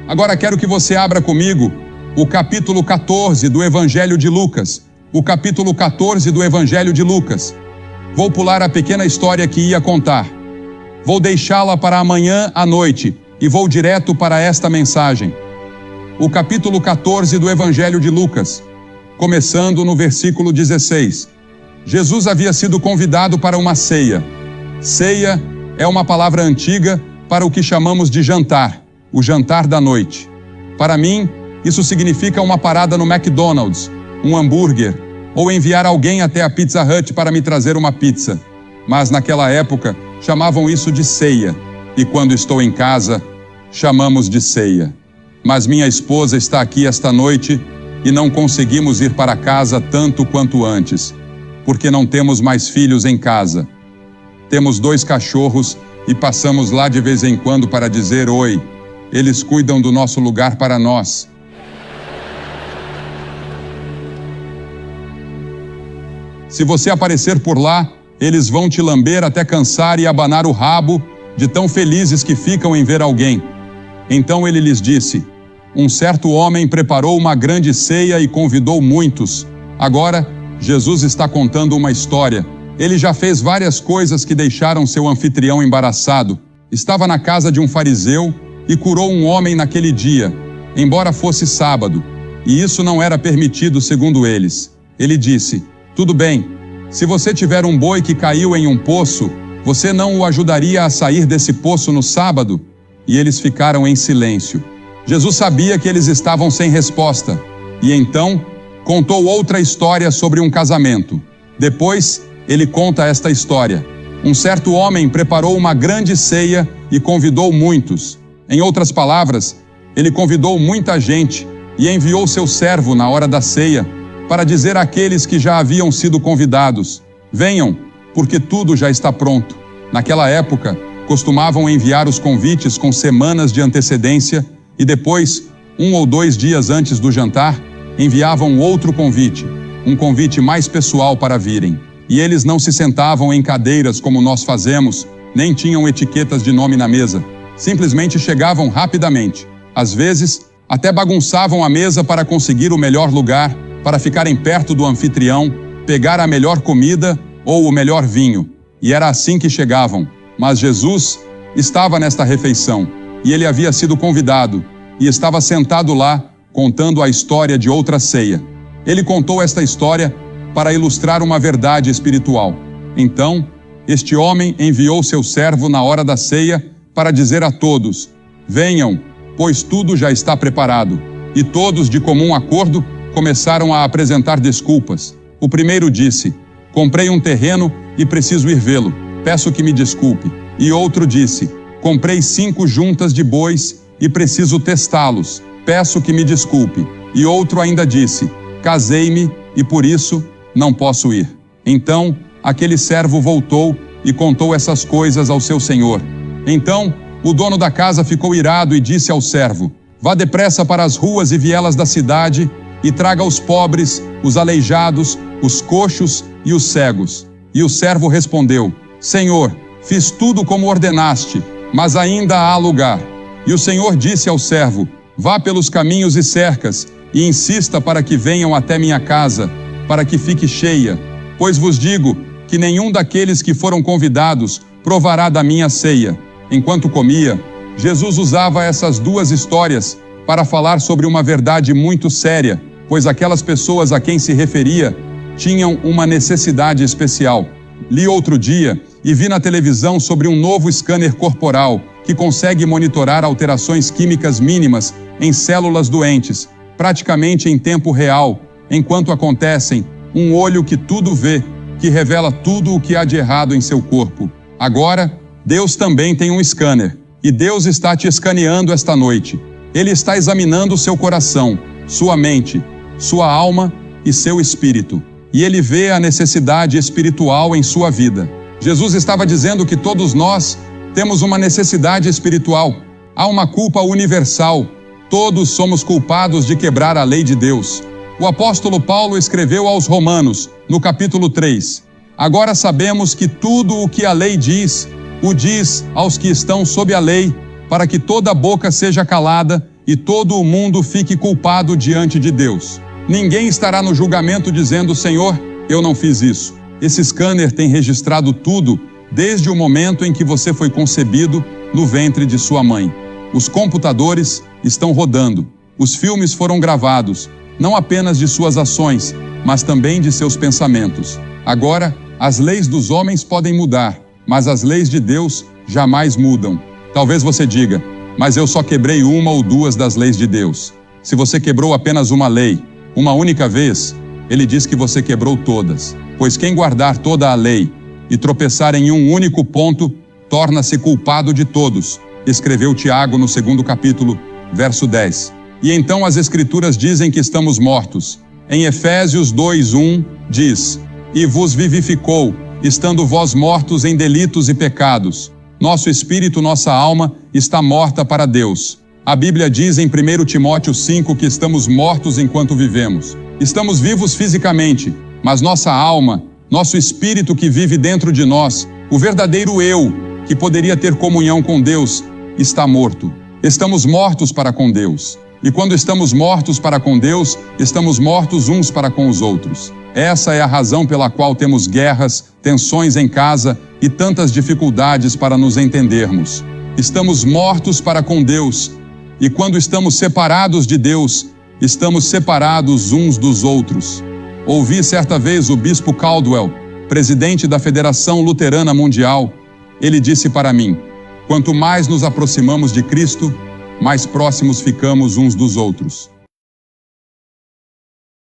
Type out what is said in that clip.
Agora quero que você abra comigo o capítulo 14 do Evangelho de Lucas. O capítulo 14 do Evangelho de Lucas. Vou pular a pequena história que ia contar. Vou deixá-la para amanhã à noite e vou direto para esta mensagem. O capítulo 14 do Evangelho de Lucas, começando no versículo 16. Jesus havia sido convidado para uma ceia. Ceia é uma palavra antiga para o que chamamos de jantar, o jantar da noite. Para mim, isso significa uma parada no McDonald's, um hambúrguer, ou enviar alguém até a Pizza Hut para me trazer uma pizza. Mas naquela época, chamavam isso de ceia, e quando estou em casa, chamamos de ceia. Mas minha esposa está aqui esta noite e não conseguimos ir para casa tanto quanto antes, porque não temos mais filhos em casa. Temos 2 cachorros e passamos lá de vez em quando para dizer oi. Eles cuidam do nosso lugar para nós. Se você aparecer por lá, eles vão te lamber até cansar e abanar o rabo, de tão felizes que ficam em ver alguém. Então ele lhes disse: um certo homem preparou uma grande ceia e convidou muitos. Agora, Jesus está contando uma história. Ele já fez várias coisas que deixaram seu anfitrião embaraçado. Estava na casa de um fariseu e curou um homem naquele dia, embora fosse sábado, e isso não era permitido segundo eles. Ele disse: tudo bem, se você tiver um boi que caiu em um poço, você não o ajudaria a sair desse poço no sábado? E eles ficaram em silêncio. Jesus sabia que eles estavam sem resposta, e então contou outra história sobre um casamento. Depois, ele conta esta história. Um certo homem preparou uma grande ceia e convidou muitos. Em outras palavras, ele convidou muita gente e enviou seu servo na hora da ceia para dizer àqueles que já haviam sido convidados: venham, porque tudo já está pronto. Naquela época, costumavam enviar os convites com semanas de antecedência e depois, 1 ou 2 dias antes do jantar, enviavam outro convite, um convite mais pessoal para virem. E eles não se sentavam em cadeiras como nós fazemos, nem tinham etiquetas de nome na mesa. Simplesmente chegavam rapidamente. Às vezes, até bagunçavam a mesa para conseguir o melhor lugar, para ficarem perto do anfitrião, pegar a melhor comida ou o melhor vinho. E era assim que chegavam. Mas Jesus estava nesta refeição, e ele havia sido convidado, e estava sentado lá, contando a história de outra ceia. Ele contou esta história para ilustrar uma verdade espiritual. Então, este homem enviou seu servo na hora da ceia para dizer a todos: venham, pois tudo já está preparado. E todos, de comum acordo, começaram a apresentar desculpas. O primeiro disse: comprei um terreno e preciso ir vê-lo, peço que me desculpe. E outro disse: comprei 5 juntas de bois e preciso testá-los, peço que me desculpe. E outro ainda disse: casei-me e por isso não posso ir. Então, aquele servo voltou e contou essas coisas ao seu senhor. Então, o dono da casa ficou irado e disse ao servo: vá depressa para as ruas e vielas da cidade e traga os pobres, os aleijados, os coxos e os cegos. E o servo respondeu: Senhor, fiz tudo como ordenaste, mas ainda há lugar. E o Senhor disse ao servo: vá pelos caminhos e cercas e insista para que venham até minha casa, para que fique cheia. Pois vos digo que nenhum daqueles que foram convidados provará da minha ceia. Enquanto comia, Jesus usava essas 2 histórias para falar sobre uma verdade muito séria, pois aquelas pessoas a quem se referia tinham uma necessidade especial. Li outro dia e vi na televisão sobre um novo scanner corporal que consegue monitorar alterações químicas mínimas em células doentes, praticamente em tempo real, enquanto acontecem, um olho que tudo vê, que revela tudo o que há de errado em seu corpo. Agora, Deus também tem um scanner, e Deus está te escaneando esta noite. Ele está examinando seu coração, sua mente, sua alma e seu espírito. E Ele vê a necessidade espiritual em sua vida. Jesus estava dizendo que todos nós temos uma necessidade espiritual. Há uma culpa universal. Todos somos culpados de quebrar a lei de Deus. O apóstolo Paulo escreveu aos Romanos, no capítulo 3, agora sabemos que tudo o que a lei diz, o diz aos que estão sob a lei, para que toda boca seja calada e todo o mundo fique culpado diante de Deus. Ninguém estará no julgamento dizendo: Senhor, eu não fiz isso. Esse scanner tem registrado tudo desde o momento em que você foi concebido no ventre de sua mãe. Os computadores estão rodando. Os filmes foram gravados, não apenas de suas ações, mas também de seus pensamentos. Agora, as leis dos homens podem mudar, mas as leis de Deus jamais mudam. Talvez você diga: mas eu só quebrei uma ou duas das leis de Deus. Se você quebrou apenas uma lei, uma única vez, ele diz que você quebrou todas. Pois quem guardar toda a lei e tropeçar em um único ponto, torna-se culpado de todos, escreveu Tiago no 2º capítulo, verso 10. E então as Escrituras dizem que estamos mortos. Em Efésios 2:1 diz: E vos vivificou, estando vós mortos em delitos e pecados. Nosso espírito, nossa alma, está morta para Deus. A Bíblia diz em 1 Timóteo 5 que estamos mortos enquanto vivemos. Estamos vivos fisicamente, mas nossa alma, nosso espírito que vive dentro de nós, o verdadeiro eu, que poderia ter comunhão com Deus, está morto. Estamos mortos para com Deus. E quando estamos mortos para com Deus, estamos mortos uns para com os outros. Essa é a razão pela qual temos guerras, tensões em casa e tantas dificuldades para nos entendermos. Estamos mortos para com Deus, e quando estamos separados de Deus, estamos separados uns dos outros. Ouvi certa vez o bispo Caldwell, presidente da Federação Luterana Mundial. Ele disse para mim: quanto mais nos aproximamos de Cristo, mais próximos ficamos uns dos outros.